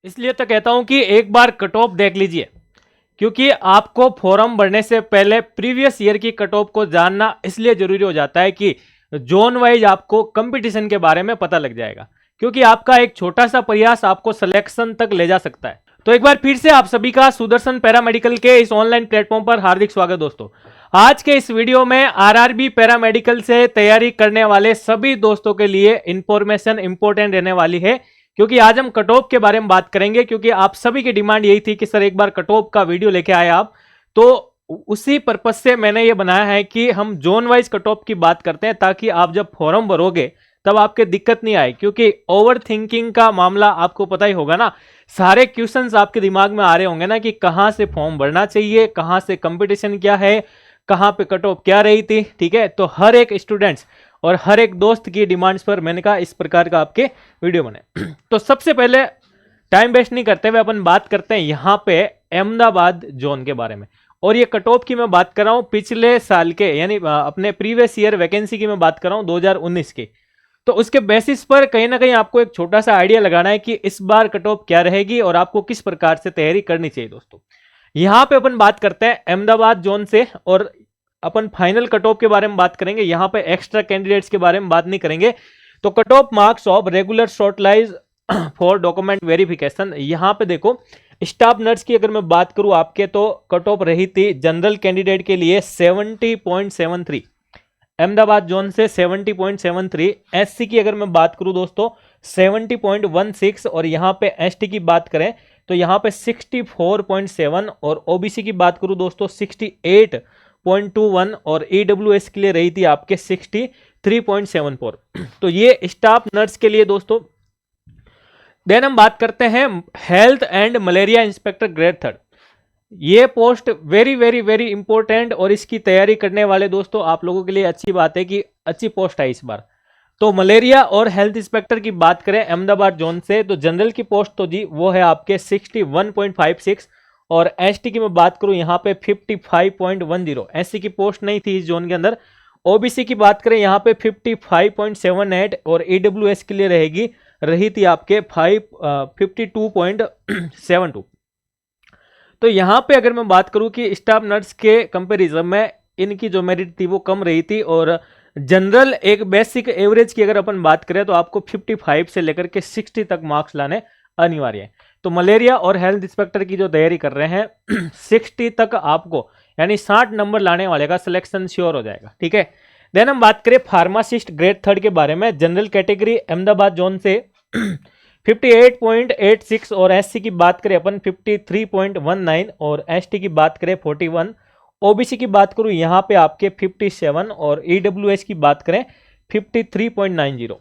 इसलिए तो कहता हूं कि एक बार कट ऑफ देख लीजिए, क्योंकि आपको फॉर्म भरने से पहले प्रीवियस ईयर की कट ऑफ को जानना इसलिए जरूरी हो जाता है कि जोन वाइज आपको कंपटीशन के बारे में पता लग जाएगा, क्योंकि आपका एक छोटा सा प्रयास आपको सिलेक्शन तक ले जा सकता है। तो एक बार फिर से आप सभी का सुदर्शन पैरामेडिकल के इस ऑनलाइन प्लेटफॉर्म पर हार्दिक स्वागत दोस्तों। आज के इस वीडियो में आरआरबी पैरामेडिकल से तैयारी करने वाले सभी दोस्तों के लिए इंफॉर्मेशन इंपॉर्टेंट रहने वाली है, क्योंकि आज हम कट ऑफ के बारे में बात करेंगे। क्योंकि आप सभी की डिमांड यही थी कि सर एक बार कट ऑफ का वीडियो लेके आए आप, तो उसी पर्पज से मैंने ये बनाया है कि हम जोन वाइज कट ऑफ की बात करते हैं, ताकि आप जब फॉर्म भरोगे तब आपके दिक्कत नहीं आए। क्योंकि ओवर थिंकिंग का मामला आपको पता ही होगा ना, सारे क्वेश्चंस आपके दिमाग में आ रहे होंगे ना कि कहां से फॉर्म भरना चाहिए, कहां से कंपटीशन क्या है, कहां पे कट ऑफ क्या रही थी। ठीक है, तो हर एक स्टूडेंट्स और हर एक दोस्त की डिमांड्स पर मैंने कहा इस प्रकार का आपके वीडियो बने। तो सबसे पहले टाइम वेस्ट नहीं करते हुए अपन बात करते हैं यहाँ पे अहमदाबाद जोन के बारे में। और ये कट ऑफ की मैं बात कर रहा हूँ पिछले साल के, यानी अपने प्रीवियस ईयर वैकेंसी की मैं बात कर रहा हूँ 2019 की। तो उसके बेसिस पर कहीं ना कहीं आपको एक छोटा सा आइडिया लगाना है कि इस बार कट ऑफ क्या रहेगी और आपको किस प्रकार से तैयारी करनी चाहिए दोस्तों। यहाँ पे अपन बात करते हैं अहमदाबाद जोन से, और अपन फाइनल कट ऑफ के बारे में बात करेंगे। यहाँ पे एक्स्ट्रा कैंडिडेट्स के बारे में बात नहीं करेंगे। तो cut off marks of regular shortlist for document verification, यहाँ पे देखो स्टाफ नर्स की अगर मैं बात करूं आपके, तो कट ऑफ रही थी जनरल कैंडिडेट के लिए 70.73 अहमदाबाद जोन से 70.73। एससी की अगर मैं बात करूं दोस्तों 70.16, और यहाँ पे एसटी की बात करें तो यहाँ पे 64.7, और ओबीसी की बात करूं दोस्तों 68.21, और ईडब्ल्यूएस के लिए रही थी आपके 63.74। तो ये स्टाफ नर्स के लिए दोस्तों। देन हम बात करते हैं health and malaria inspector grade 3। ये post very very very important, और इसकी तैयारी करने वाले दोस्तों आप लोगों के लिए अच्छी बात है कि अच्छी पोस्ट है इस बार। तो मलेरिया और हेल्थ इंस्पेक्टर की बात करें अहमदाबाद जोन से, तो जनरल की पोस्ट तो जी वो है आपके 61.56, और एसटी की मैं बात करूं यहाँ पे 55.10। एससी की पोस्ट नहीं थी इस जोन के अंदर। ओबीसी की बात करें यहाँ पे 55.78, और ईडब्ल्यूएस के लिए रही थी आपके 52.72। तो यहां पे अगर मैं बात करूं कि स्टाफ नर्स के कंपैरिजन में इनकी जो मेरिट थी वो कम रही थी, और जनरल एक बेसिक एवरेज की अगर अपन बात करें तो आपको 55 से लेकर के 60 तक मार्क्स लाने अनिवार्य है। तो मलेरिया और हेल्थ इंस्पेक्टर की जो तैयारी कर रहे हैं 60 तक आपको, यानी 60 नंबर लाने वाले का सिलेक्शन श्योर हो जाएगा। ठीक है, देन हम बात करें फार्मासिस्ट ग्रेड 3 के बारे में। जनरल कैटेगरी अहमदाबाद जोन से 58.86, और एससी की बात करें अपन 53.19, और एसटी की बात करें 41, ओबीसी की बात करूं यहां पे आपके 57, और ईडब्ल्यूएस की बात करें 53.90।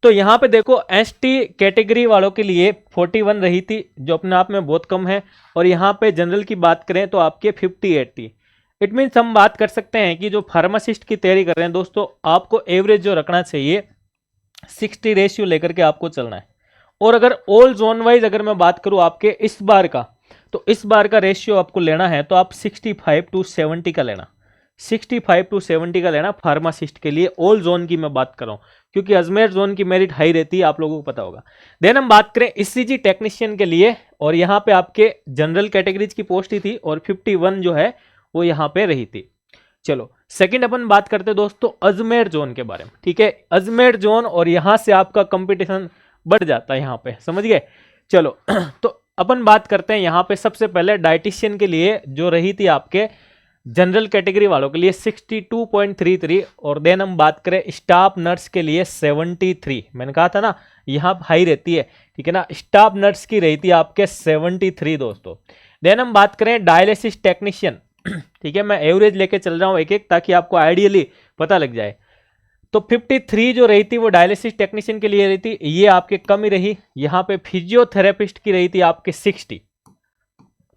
तो यहां पे देखो एसटी कैटेगरी वालों के लिए 41 रही थी, जो अपने आप में बहुत कम है, और यहां पे जनरल की बात करें तो आपके 58 थी। इट मीन्स हम बात कर सकते हैं कि जो फार्मासिस्ट की तैयारी कर रहे हैं दोस्तों, आपको एवरेज जो रखना चाहिए 60 रेशियो लेकर के आपको चलना है। और अगर ऑल जोन वाइज अगर मैं बात करूं आपके इस बार का, तो इस बार का रेशियो आपको लेना है तो आप 65-70 का लेना, 65-70 का लेना फार्मासिस्ट के लिए। ऑल जोन की मैं बात कर रहा हूं, क्योंकि अजमेर जोन की मेरिट हाई रहती है, आप लोगों को पता होगा। देन हम बात करें ईसीजी टेक्नीशियन के लिए, और यहाँ पे आपके जनरल कैटेगरीज की पोस्ट ही थी, और 51 जो है वो यहाँ पे रही थी। चलो सेकंड अपन बात करते हैं दोस्तों अजमेर जोन के बारे में। ठीक है, अजमेर जोन, और यहां से आपका कंपटीशन बढ़ जाता है यहाँ पे, समझ गए। चलो तो अपन बात करते हैं यहाँ पे सबसे पहले डाइटिशियन के लिए, जो रही थी आपके जनरल कैटेगरी वालों के लिए 62.33, और देन हम बात करें स्टाफ नर्स के लिए 73। मैंने कहा था ना यहाँ हाई रहती है, ठीक है ना। स्टाफ नर्स की रही थी आपके 73 दोस्तों। देन हम बात करें डायलिसिस टेक्नीशियन, ठीक है, मैं एवरेज लेके चल रहा हूं एक एक, ताकि आपको आइडियली पता लग जाए। तो 53 जो रही थी वो डायलिसिस टेक्नीशियन के लिए रही थी, ये आपके कम ही रही। यहां पे फिजियोथेरेपिस्ट की रही थी आपके 60,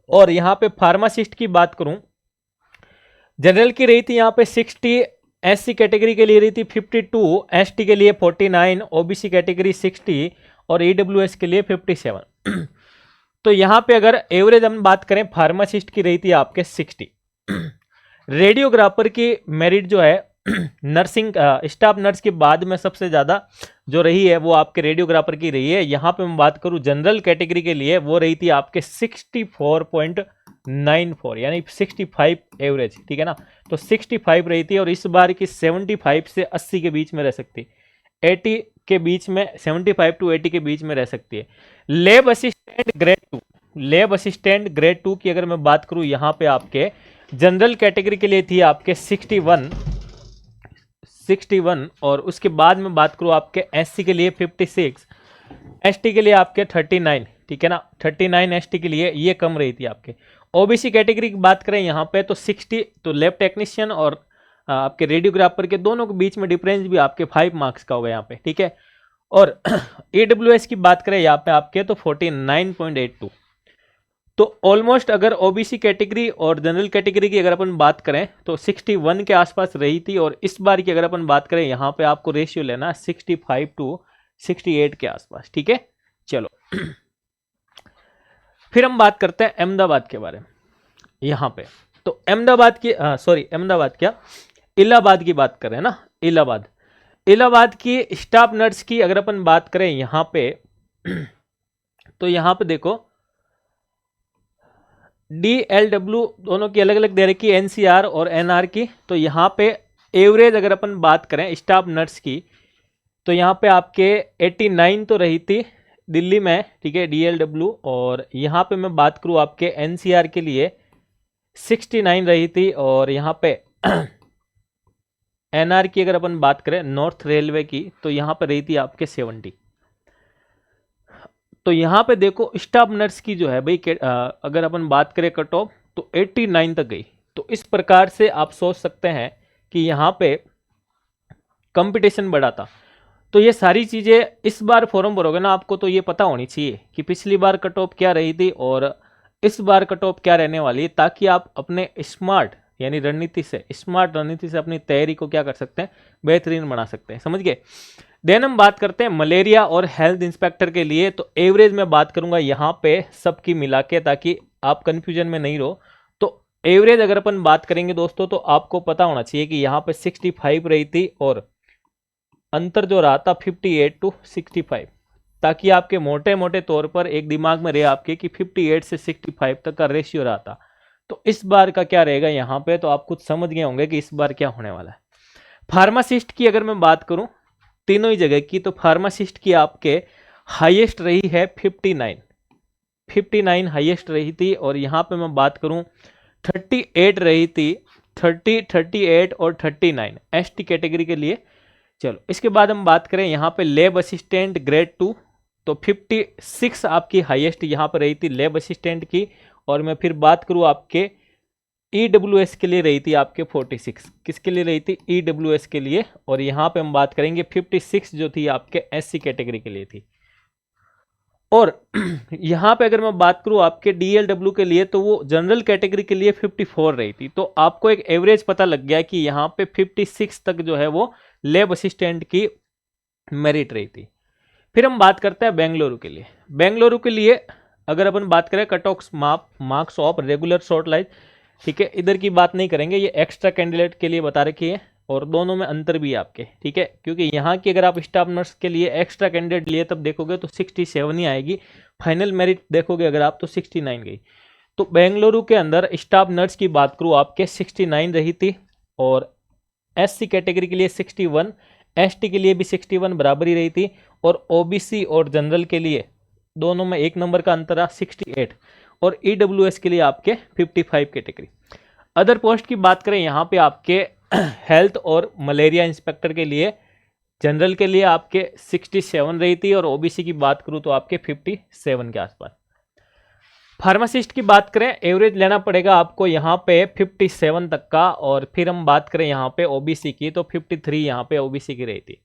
और यहां पे फार्मासिस्ट की बात करूं जनरल की रही थी यहां पे 60, एससी कैटेगरी के लिए रही थी 52, एसटी के लिए 49, ओबीसी कैटेगरी 60, और ईडब्ल्यूएस के लिए 57। तो यहां पे अगर एवरेज हम बात करें फार्मासिस्ट की रही थी आपके 60। रेडियोग्राफर की मेरिट जो है नर्सिंग स्टाफ नर्स के बाद में सबसे ज़्यादा जो रही है वो आपके रेडियोग्राफर की रही है। यहाँ पे मैं बात करूँ जनरल कैटेगरी के लिए, वो रही थी आपके 64.94 यानी 65 एवरेज, ठीक है ना। तो 65 रही थी और इस बार की 75 से 80 के बीच में रह सकती, 80 के बीच में, 75 टू 80 के बीच में रह सकती है। Lab assistant grade 2, lab assistant grade 2 की अगर मैं बात करूं, यहाँ पे आपके जनरल कैटेगरी के लिए थी आपके 61 और उसके बाद में बात करूं आपके एससी के लिए 56, एसटी के लिए आपके 39, ठीक है ना, 39 एसटी के लिए ये कम रही थी आपके। ओबीसी कैटेगरी की बात करें यहाँ पे तो 60, तो लैब टेक्नीशियन और आपके रेडियोग्राफर के दोनों के बीच में डिफरेंस भी आपके 5 मार्क्स का होगा यहाँ पे, ठीक है। और ईडब्ल्यूएस की बात करें यहाँ पे आपके तो 49.82, तो ऑलमोस्ट अगर ओबीसी कैटेगरी और जनरल कैटेगरी की अगर अपन बात करें तो 61 के आसपास रही थी, और इस बार की अगर अपन बात करें यहाँ पे आपको रेशियो लेना 65 टू 68 के आसपास, ठीक है। चलो फिर हम बात करते हैं अहमदाबाद के बारे में यहाँ पे। तो अहमदाबाद की अहमदाबाद क्या, इलाहाबाद की बात करें ना, इलाहाबाद, इलाहाबाद की स्टाफ नर्स की अगर अपन बात करें यहाँ पे तो यहाँ पे देखो DLW दोनों की अलग अलग दे रखी, NCR और NR की। तो यहाँ पे एवरेज अगर अपन बात करें स्टाफ नर्स की तो यहाँ पे आपके 89 तो रही थी दिल्ली में, ठीक है, DLW। और यहाँ पे मैं बात करूँ आपके NCR के लिए 69 रही थी, और यहाँ पे NR की अगर अपन बात करें नॉर्थ रेलवे की तो यहाँ पे रही थी आपके 70। तो यहाँ पे देखो स्टाफ नर्स की जो है भाई अगर अपन बात करें कट ऑफ तो 89 तक गई। तो इस प्रकार से आप सोच सकते हैं कि यहाँ पे कंपटीशन बढ़ा था। तो ये सारी चीज़ें इस बार फॉर्म भरोगे ना, आपको तो ये पता होनी चाहिए कि पिछली बार कट ऑफ क्या रही थी और इस बार कट ऑफ क्या रहने वाली है, ताकि आप अपने स्मार्ट यानी रणनीति से, स्मार्ट रणनीति से अपनी तैयारी को क्या कर सकते हैं, बेहतरीन बना सकते हैं, समझ गए। देन हम बात करते हैं मलेरिया और हेल्थ इंस्पेक्टर के लिए। तो एवरेज में बात करूंगा यहाँ पे सबकी मिला के, ताकि आप कंफ्यूजन में नहीं रहो। तो एवरेज अगर अपन बात करेंगे दोस्तों तो आपको पता होना चाहिए कि यहाँ पे 65 रही थी और अंतर जो रहा था 58 टू 65, ताकि आपके मोटे मोटे तौर पर एक दिमाग में रहे आपके कि 58 से 65 तक का रेशियो रहा था। तो इस बार का क्या रहेगा यहाँ पे, तो आप कुछ समझ गए होंगे कि इस बार क्या होने वाला है। फार्मासिस्ट की अगर मैं बात करूं तीनों ही जगह की, तो फार्मासिस्ट की आपके हाईएस्ट रही है 59 हाईएस्ट रही थी, और यहाँ पे मैं बात करूं 38 रही थी, 30, 38 और 39 एसटी कैटेगरी के लिए। चलो इसके बाद हम बात करें यहाँ पे लैब असिस्टेंट ग्रेड 2, तो 56 आपकी हाईएस्ट यहाँ पर रही थी लैब असिस्टेंट की। और मैं फिर बात करूँ आपके EWS के लिए रही थी आपके 46, किसके लिए रही थी, EWS के लिए। और यहाँ पे हम बात करेंगे 56 जो थी आपके SC कैटेगरी के लिए थी। और यहाँ पे अगर मैं बात करूँ आपके DLW के लिए तो वो जनरल कैटेगरी के लिए 54 रही थी। तो आपको एक एवरेज पता लग गया कि यहाँ पे 56 तक जो है वो लैब असिस्टेंट की मेरिट रही थी। फिर हम बात करते हैं बेंगलुरु के लिए। बेंगलुरु के लिए अगर अपन बात करें cut off marks of regular short lies, ठीक है, इधर की बात नहीं करेंगे, ये एक्स्ट्रा कैंडिडेट के लिए बता रखी है और दोनों में अंतर भी है आपके, ठीक है, क्योंकि यहाँ की अगर आप स्टाफ नर्स के लिए एक्स्ट्रा कैंडिडेट लिए तब देखोगे तो 67 ही आएगी, फाइनल मेरिट देखोगे अगर आप तो 69 गई। तो बेंगलुरु के अंदर स्टाफ नर्स की बात करूँ आपके 69 रही थी, और SC कैटेगरी के लिए 61, ST के लिए भी 61 बराबर ही रही थी, और OBC और जनरल के लिए दोनों में एक नंबर का अंतर 68, और EWS के लिए आपके 55 कैटेगरी। अदर पोस्ट की बात करें यहाँ पे आपके हेल्थ और मलेरिया इंस्पेक्टर के लिए जनरल के लिए आपके 67 रही थी, और OBC की बात करूँ तो आपके 57 के आसपास। फार्मासिस्ट की बात करें एवरेज लेना पड़ेगा आपको यहाँ पे 57 तक का, और फिर हम बात करें यहाँ पे OBC की तो 53 यहाँ पे OBC की रही थी।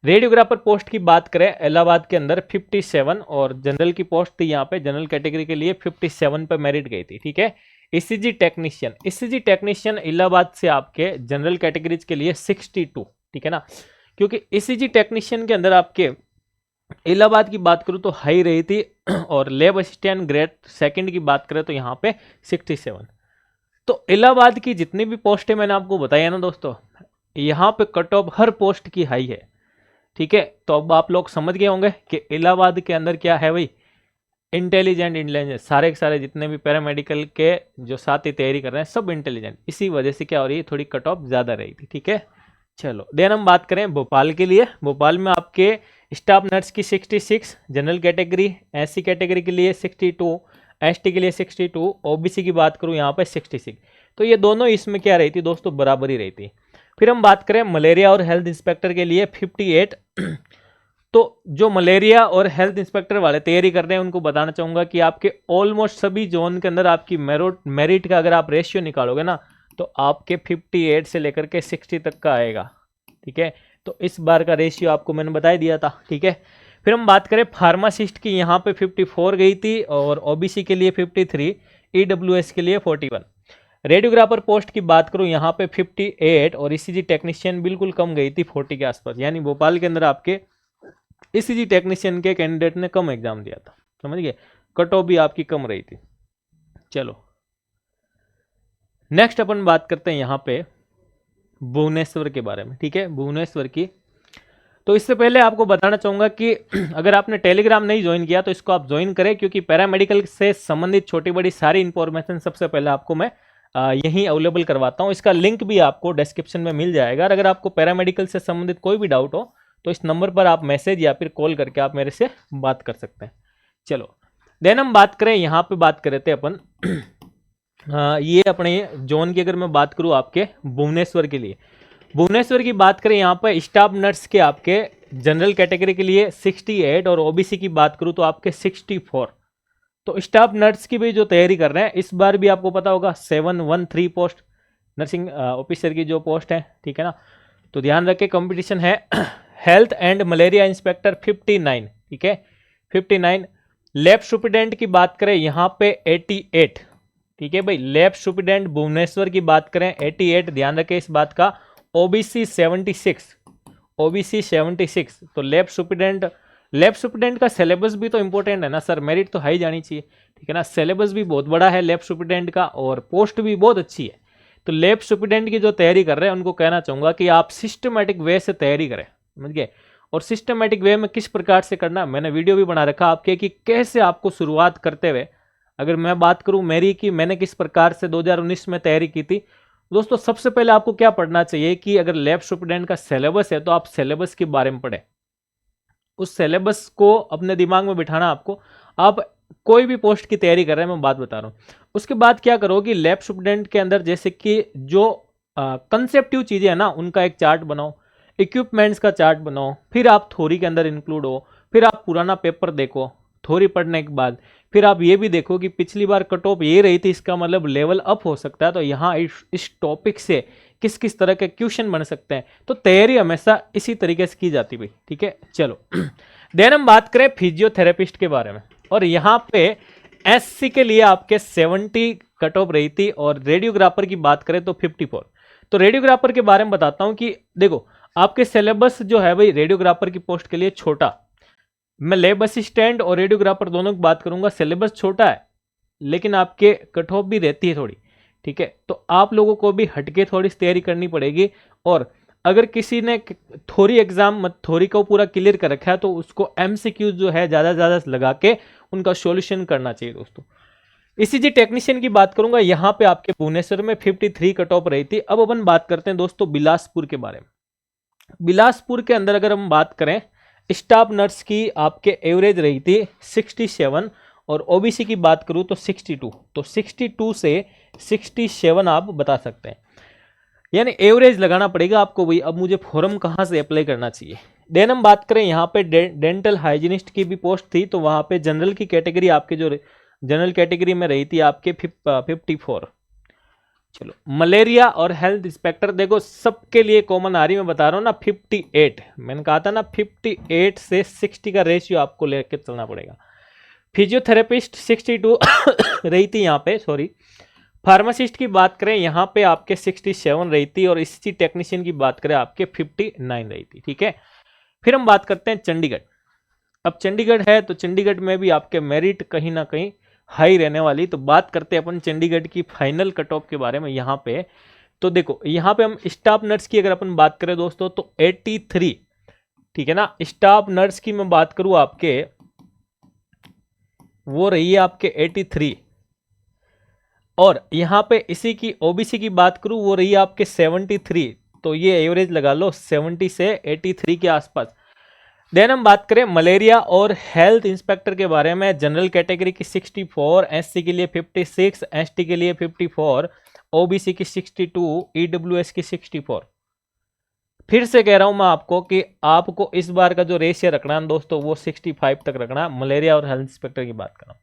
रेडियोग्राफर पोस्ट की बात करें इलाहाबाद के अंदर 57, और जनरल की पोस्ट थी यहाँ पे जनरल कैटेगरी के लिए 57 पे मेरिट गई थी, ठीक है। ECG टेक्नीशियन इलाहाबाद से आपके जनरल कैटेगरीज के लिए 62, ठीक है ना, क्योंकि ECG टेक्नीशियन के अंदर आपके इलाहाबाद की बात करूँ तो हाई रही थी, और लैब असिस्टेंट ग्रेड सेकंड की बात करें तो यहाँ पे 67। तो इलाहाबाद की जितनी भी पोस्टें मैंने आपको बताया ना दोस्तों, यहाँ पे कट ऑफ हर पोस्ट की हाई है, ठीक है। तो अब आप लोग समझ गए होंगे कि इलाहाबाद के अंदर क्या है भाई, इंटेलिजेंट इंटेलिजेंट, सारे के सारे जितने भी पैरामेडिकल के जो साथ ही तैयारी कर रहे हैं सब इंटेलिजेंट, इसी वजह से क्या हो रही है, थोड़ी कट ऑफ ज़्यादा रही थी, ठीक है। चलो देन हम बात करें भोपाल के लिए। भोपाल में आपके स्टाफ नर्स की 66, जनरल कैटेगरी एससी कैटेगरी के लिए 62, एसटी के लिए 62, ओबीसी की बात करूं यहाँ पे 66। तो ये दोनों इसमें क्या रही थी दोस्तों, बराबर ही रही थी। फिर हम बात करें मलेरिया और हेल्थ इंस्पेक्टर के लिए 58। तो जो मलेरिया और हेल्थ इंस्पेक्टर वाले तैयारी कर रहे हैं उनको बताना चाहूंगा कि आपके ऑलमोस्ट सभी जोन के अंदर आपकी मेरिट का अगर आप रेशियो निकालोगे ना तो आपके 58 से लेकर के 60 तक का आएगा, ठीक है। तो इस बार का रेशियो आपको मैंने बता दिया था, ठीक है। फिर हम बात करें फार्मासिस्ट की, यहाँ पे 54 गई थी और ओबीसी के लिए 53, ईडब्ल्यूएस के लिए 41। रेडियोग्राफर पोस्ट की बात करूँ यहाँ पे 58 और ईसीजी टेक्नीशियन बिल्कुल कम गई थी 40 के आसपास, यानी भोपाल के अंदर आपके ईसीजी टेक्नीशियन के कैंडिडेट ने कम एग्जाम दिया था, समझ गए, कट ऑफ भी आपकी कम रही थी। चलो नेक्स्ट अपन बात करते हैं यहाँ पे भुवनेश्वर के बारे में, ठीक है, भुवनेश्वर की। तो इससे पहले आपको बताना चाहूंगा कि अगर आपने टेलीग्राम नहीं ज्वाइन किया तो इसको आप ज्वाइन करें, क्योंकि पैरामेडिकल से संबंधित छोटी बड़ी सारी इंफॉर्मेशन सबसे पहले आपको मैं यहीं अवेलेबल करवाता हूं। इसका लिंक भी आपको डिस्क्रिप्शन में मिल जाएगा। और अगर आपको पैरामेडिकल से संबंधित कोई भी डाउट हो तो इस नंबर पर आप मैसेज या फिर कॉल करके आप मेरे से बात कर सकते हैं। चलो देन हम बात करें, यहाँ पे बात कर रहे थे अपन ये अपने जोन की अगर मैं बात करूँ आपके भुवनेश्वर के लिए, भुवनेश्वर की बात करें यहाँ पर स्टाफ नर्स के आपके जनरल कैटेगरी के लिए 68 और ओबीसी की बात करूँ तो आपके 64। तो स्टाफ नर्स की भी जो तैयारी कर रहे हैं इस बार भी आपको पता होगा 713 पोस्ट नर्सिंग ऑफिसर की जो पोस्ट है, ठीक है ना। तो ध्यान रखें कंपटीशन है। हेल्थ एंड मलेरिया इंस्पेक्टर 59, ठीक है 59। लैब सुपरिटेंडेंट की बात करें यहाँ पे 88, ठीक है भाई। लैब सुपरिटेंडेंट भुवनेश्वर की बात करें 88, ध्यान रखें इस बात का। OBC 76, OBC 76। तो लैब सुपरिटेंडेंट का सिलेबस भी तो इंपॉर्टेंट है ना सर, मेरिट तो हाई जानी चाहिए, ठीक है ना। सिलेबस भी बहुत बड़ा है लैब सुपरिटेंडेंट का और पोस्ट भी बहुत अच्छी है। तो लैब सुपरिटेंडेंट की जो तैयारी कर रहे हैं उनको कहना चाहूंगा कि आप सिस्टमेटिक वे से तैयारी करें, समझ गए। और सिस्टमेटिक वे में किस प्रकार से करना, मैंने वीडियो भी बना रखा आपके कि कैसे आपको शुरुआत करते हुए, अगर मैं बात करूं मेरी कि मैंने किस प्रकार से 2019 में तैयारी की थी दोस्तों। सबसे पहले आपको क्या पढ़ना चाहिए कि अगर लैब सुपरिटेंडेंट का सिलेबस है तो आप सिलेबस के बारे में पढ़ें, उस सिलेबस को अपने दिमाग में बिठाना आपको। आप कोई भी पोस्ट की तैयारी कर रहे हैं, मैं बात बता रहा हूं। उसके बाद क्या करो कि लैब सुपरिटेंडेंट के अंदर जैसे कि जो कंसेप्टिव चीजें हैं ना उनका एक चार्ट बनाओ, इक्विपमेंट्स का चार्ट बनाओ, फिर आप थ्योरी के अंदर इंक्लूड हो, फिर आप पुराना पेपर देखो थ्योरी पढ़ने के बाद, फिर आप ये भी देखो कि पिछली बार कट ऑफ ये रही थी, इसका मतलब लेवल अप हो सकता है, तो यहाँ इस टॉपिक से किस किस तरह के क्वेश्चन बन सकते हैं। तो तैयारी हमेशा इसी तरीके से की जाती है, ठीक है। चलो देन हम बात करें फिजियोथेरेपिस्ट के बारे में, और यहाँ पे एससी के लिए आपके 70 कट ऑफ रही थी और रेडियोग्राफर की बात करें तो 54। तो रेडियोग्राफर के बारे में बताता हूं कि देखो आपके सिलेबस जो है भाई रेडियोग्राफर की पोस्ट के लिए छोटा, मैं लैब असिस्टेंट और रेडियोग्राफर दोनों की बात करूंगा, सिलेबस छोटा है लेकिन आपके कट ऑफ भी रहती है थोड़ी, ठीक है। तो आप लोगों को भी हटके थोड़ी सी तैयारी करनी पड़ेगी। और अगर किसी ने थ्योरी एग्जाम थ्योरी को पूरा क्लियर कर रखा है तो उसको एमसीक्यू जो है ज़्यादा ज़्यादा लगा के उनका सॉल्यूशन करना चाहिए दोस्तों। ईसीजी टेक्नीशियन की बात करूंगा, यहाँ पे आपके भुवनेश्वर में 53 कट ऑफ रही थी। अब अपन बात करते हैं दोस्तों बिलासपुर के बारे में। बिलासपुर के अंदर अगर हम बात करें स्टाफ नर्स की आपके एवरेज रही थी 67 और ओबीसी की बात करूं तो 62। तो 62 से 67 आप बता सकते हैं, यानी एवरेज लगाना पड़ेगा आपको भाई। अब मुझे फॉर्म कहाँ से अप्लाई करना चाहिए। देन हम बात करें यहाँ पे डेंटल हाइजीनिस्ट की भी पोस्ट थी, तो वहाँ पे जनरल की कैटेगरी आपके जो जनरल कैटेगरी में रही थी आपके 54। चलो मलेरिया और हेल्थ इंस्पेक्टर देखो सबके लिए कॉमन आ रही, मैं बता रहा हूँ ना 58। मैंने कहा था ना 58 से 60 का रेशियो आपको लेकर चलना पड़ेगा। फिजियोथेरेपिस्ट 62 रही थी यहाँ पे, सॉरी। फार्मासिस्ट की बात करें यहाँ पे आपके 67 रही थी और ईसीजी टेक्नीशियन की बात करें आपके 59 रही थी, ठीक है। फिर हम बात करते हैं चंडीगढ़। अब चंडीगढ़ है तो चंडीगढ़ में भी आपके मेरिट कहीं ना कहीं हाई रहने वाली। तो बात करते हैं अपन चंडीगढ़ की फाइनल कट ऑफ के बारे में। यहाँ पे तो देखो यहाँ पे हम स्टाफ नर्स की अगर अपन बात करें दोस्तों तो 83, ठीक है ना। स्टाफ नर्स की मैं बात करूं आपके, वो रही है आपके 83, और यहाँ पे इसी की ओबीसी की बात करूं वो रही है आपके 73। तो ये एवरेज लगा लो 70 से 83 के आसपास। देन हम बात करें मलेरिया और हेल्थ इंस्पेक्टर के बारे में, जनरल कैटेगरी की 64, एससी के लिए 56, एसटी के लिए 54, ओबीसी की 62, ईडब्ल्यूएस की 64। फिर से कह रहा हूं मैं आपको कि आपको इस बार का जो रेशियो रखना है दोस्तों वो 65 तक रखना, मलेरिया और हेल्थ इंस्पेक्टर की बात कर रहा हूं।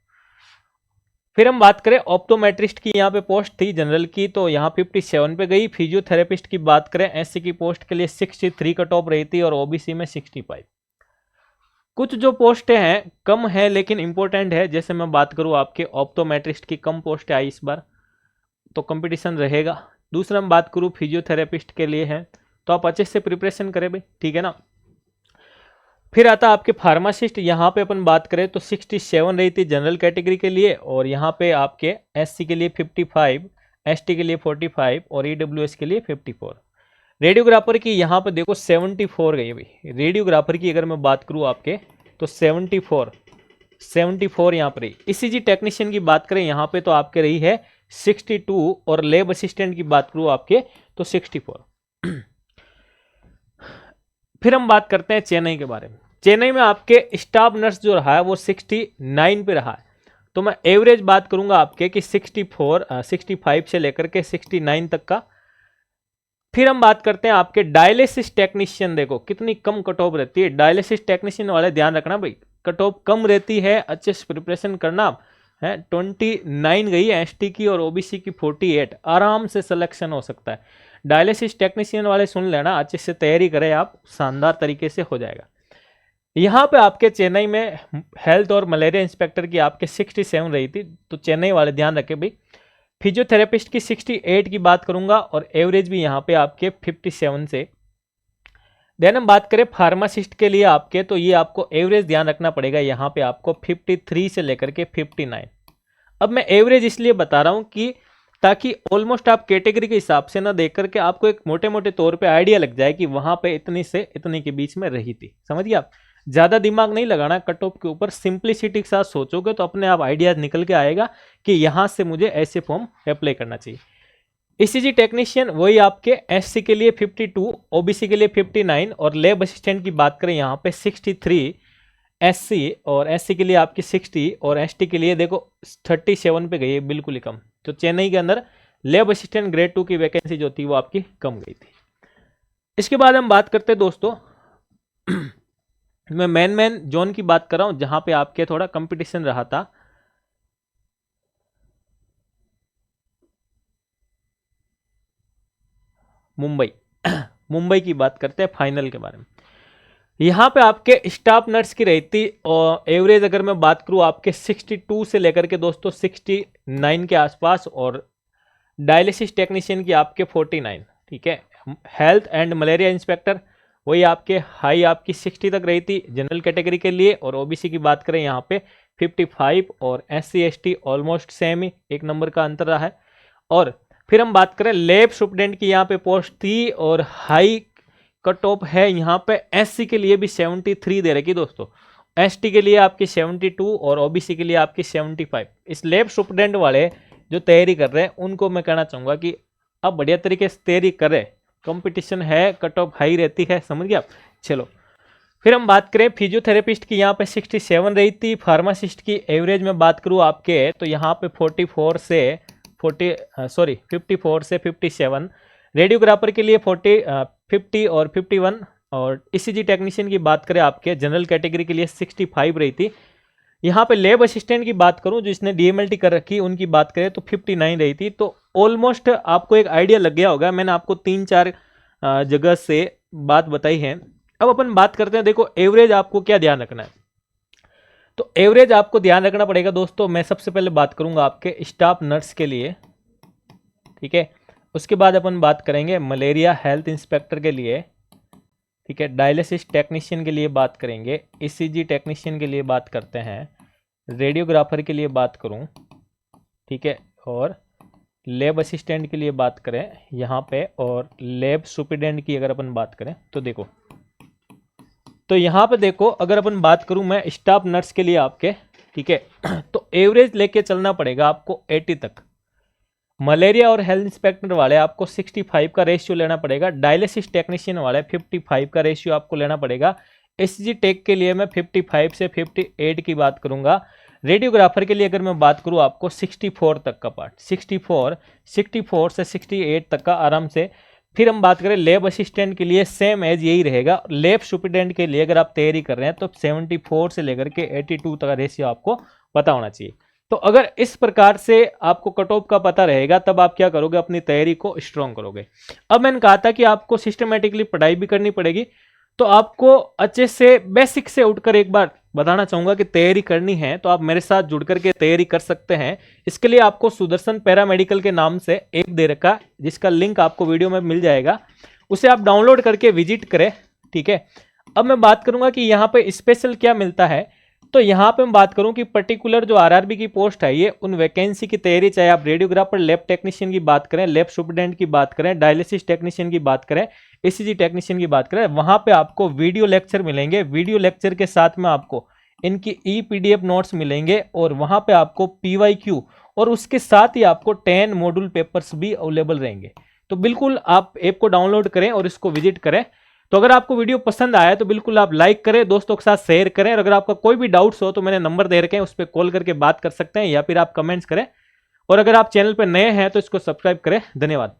फिर हम बात करें ऑप्टोमेट्रिस्ट की, यहाँ पे पोस्ट थी जनरल की तो यहाँ 57 पे गई। फिजियोथेरेपिस्ट की बात करें एससी की पोस्ट के लिए 63 कट ऑफ रही थी और ओबीसी में 65। कुछ जो पोस्टें हैं कम है लेकिन इंपॉर्टेंट है, जैसे मैं बात करूं आपके ऑप्टोमेट्रिस्ट की कम पोस्ट आई इस बार, तो कंपटीशन रहेगा। दूसरा हम बात करूं फिजियोथेरेपिस्ट के लिए है, तो आप अच्छे से प्रिपरेशन करें भाई, ठीक है ना। फिर आता आपके फार्मासिस्ट, यहाँ पे अपन बात करें तो 67 रही थी जनरल कैटेगरी के लिए, और यहाँ पे आपके एससी के लिए 55, एसटी के लिए 45 और ईडब्ल्यूएस के लिए 54। रेडियोग्राफर की यहाँ पे देखो 74 गई भाई। रेडियोग्राफर की अगर मैं बात करूँ आपके तो 74 यहाँ पर रही। ईसीजी टेक्नीशियन की बात करें यहाँ पे तो आपके रही है 62, और लैब असिस्टेंट की बात करूँ आपके तो 64। फिर हम बात करते हैं चेन्नई के बारे में। चेन्नई में आपके स्टाफ नर्स जो रहा है वो 69 पे रहा है, तो मैं एवरेज बात करूंगा आपके कि 65 से लेकर के 69 तक का। फिर हम बात करते हैं आपके डायलिसिस टेक्नीशियन, देखो कितनी कम कट ऑफ रहती है। डायलिसिस टेक्नीशियन वाले ध्यान रखना भाई, कट ऑफ कम रहती है, अच्छे से प्रिपरेशन करना है। 29 गई है एसटी की और ओबीसी की 48, आराम से सिलेक्शन हो सकता है। डायलिसिस टेक्नीशियन वाले सुन लेना, अच्छे से तैयारी करें आप, शानदार तरीके से हो जाएगा। यहाँ पे आपके चेन्नई में हेल्थ और मलेरिया इंस्पेक्टर की आपके 67 रही थी, तो चेन्नई वाले ध्यान रखें भाई। फिजियोथेरेपिस्ट की 68 की बात करूंगा और एवरेज भी यहाँ पे आपके 57 से। देन हम बात करें फार्मासिस्ट के लिए आपके, तो ये आपको एवरेज ध्यान रखना पड़ेगा, यहाँ पे आपको 53 से लेकर के 59। अब मैं एवरेज इसलिए बता रहा हूँ कि ताकि ऑलमोस्ट आप कैटेगरी के हिसाब से ना देख करके आपको एक मोटे मोटे तौर पे आइडिया लग जाए कि वहां पे इतनी से इतनी के बीच में रही थी। समझिए आप, ज्यादा दिमाग नहीं लगाना कट ऑफ के ऊपर, सिंप्लिसिटी के साथ सोचोगे तो अपने आप आइडिया निकल के आएगा कि यहां से मुझे ऐसे फॉर्म अप्लाई करना चाहिए। ईसीजी टेक्नीशियन वही आपके एससी के लिए 52, ओबीसी के लिए 59, और लैब असिस्टेंट की बात करें यहाँ पे 63 एससी, और एससी के लिए आपकी 60, और एसटी के लिए देखो 37 पे गई है, बिल्कुल ही कम। तो चेन्नई के अंदर लैब असिस्टेंट ग्रेड 2 की वैकेंसी जो थी वो आपकी कम गई थी। इसके बाद हम बात करते हैं दोस्तों मैं मेन जोन की बात कर रहा हूं जहां पे आपके थोड़ा कंपटीशन रहा था। मुंबई की बात करते हैं फाइनल के बारे में। यहाँ पे आपके स्टाफ नर्स की रहती और एवरेज अगर मैं बात करूँ आपके 62 से लेकर के दोस्तों 69 के आसपास, और डायलिसिस टेक्नीशियन की आपके 49, ठीक है। हेल्थ एंड मलेरिया इंस्पेक्टर वही आपके हाई आपकी 60 तक रही थी जनरल कैटेगरी के लिए, और ओबीसी की बात करें यहाँ पे 55, और एससी एसटी ऑलमोस्ट सेम ही, एक नंबर का अंतर रहा है। और फिर हम बात करें लैब सुपरडेंट की, यहाँ पे पोस्ट थी और हाई कट ऑफ है यहाँ पे। एससी के लिए भी 73 दे रखी दोस्तों, एसटी के लिए आपकी 72 और ओबीसी के लिए आपकी 75। इस लैब सुपरडेंट वाले जो तैयारी कर रहे हैं उनको मैं कहना चाहूँगा कि अब बढ़िया तरीके से तैयारी करें, कंपटीशन है, कट ऑफ हाई रहती है, समझ गया आप। चलो फिर हम बात करें फिजियोथेरेपिस्ट की, यहाँ पे 67 रही थी। फार्मासिस्ट की एवरेज में बात करूँ आपके तो यहाँ पे 54 से 57। रेडियोग्राफर के लिए 50 और 51, और ईसीजी टेक्नीशियन की बात करें आपके जनरल कैटेगरी के लिए 65 रही थी। यहाँ पे लैब असिस्टेंट की बात करूं जिसने डीएमएलटी कर रखी, उनकी बात करें तो 59 रही थी। तो ऑलमोस्ट आपको एक आइडिया लग गया होगा, मैंने आपको 3-4 जगह से बात बताई है। अब अपन बात करते हैं, देखो एवरेज आपको क्या ध्यान रखना है। तो एवरेज आपको ध्यान रखना पड़ेगा दोस्तों। मैं सबसे पहले बात करूंगा आपके स्टाफ नर्स के लिए, ठीक है। उसके बाद अपन बात करेंगे मलेरिया हेल्थ इंस्पेक्टर के लिए, ठीक है। डायलिसिस टेक्नीशियन के लिए बात करेंगे, ईसीजी टेक्नीशियन के लिए बात करते हैं, रेडियोग्राफर के लिए बात करूं, ठीक है, और लैब असिस्टेंट के लिए बात करें यहाँ पे, और लैब सुपरिटेंडेंट की अगर अपन बात करें तो देखो, तो यहाँ पे देखो अगर अपन बात करूँ मैं स्टाफ नर्स के लिए आपके, ठीक है, तो एवरेज लेके चलना पड़ेगा आपको 80 तक। मलेरिया और हेल्थ इंस्पेक्टर वाले आपको 65 का रेशियो लेना पड़ेगा। डायलिसिस टेक्नीशियन वाले 55 का रेशियो आपको लेना पड़ेगा। एसजी टेक के लिए मैं 55 से 58 की बात करूंगा। रेडियोग्राफर के लिए अगर मैं बात करूं आपको 64 तक का पार्ट, 64 से 68 तक का आराम से। फिर हम बात करें लैब असिस्टेंट के लिए सेम एज यही रहेगा। लैब सुपरिटेंडेंट के लिए अगर आप तैयारी कर रहे हैं तो 74 से लेकर के 82 तक का रेशियो आपको पता होना चाहिए। तो अगर इस प्रकार से आपको कट ऑफ का पता रहेगा तब आप क्या करोगे, अपनी तैयारी को स्ट्रॉन्ग करोगे। अब मैंने कहा था कि आपको सिस्टमेटिकली पढ़ाई भी करनी पड़ेगी, तो आपको अच्छे से बेसिक से उठकर एक बार बताना चाहूंगा कि तैयारी करनी है तो आप मेरे साथ जुड़ करके तैयारी कर सकते हैं। इसके लिए आपको सुदर्शन पैरामेडिकल के नाम से ऐप दे रखा, जिसका लिंक आपको वीडियो में मिल जाएगा, उसे आप डाउनलोड करके विजिट करें, ठीक है। अब मैं बात करूंगा कि यहाँ पे स्पेशल क्या मिलता है। तो यहाँ पे मैं बात करूं कि पर्टिकुलर जो आरआरबी की पोस्ट है, ये उन वैकेंसी की तैयारी, चाहे आप रेडियोग्राफर, लैब टेक्नीशियन की बात करें, लैब सुपरिटेंडेंट की बात करें, डायलिसिस टेक्नीशियन की बात करें, ईसीजी टेक्नीशियन की बात करें, वहां पे आपको वीडियो लेक्चर मिलेंगे। वीडियो लेक्चर के साथ में आपको इनकी ई-पीडीएफ नोट्स मिलेंगे, और वहां पे आपको पीवाईक्यू, और उसके साथ ही आपको 10 मॉड्यूल पेपर्स भी अवेलेबल रहेंगे। तो बिल्कुल आप ऐप को डाउनलोड करें और इसको विजिट करें। तो अगर आपको वीडियो पसंद आया तो बिल्कुल आप लाइक करें, दोस्तों के साथ शेयर करें, और अगर आपका कोई भी डाउट्स हो तो मैंने नंबर दे रखे हैं, उस पर कॉल करके बात कर सकते हैं, या फिर आप कमेंट्स करें। और अगर आप चैनल पर नए हैं तो इसको सब्सक्राइब करें। धन्यवाद।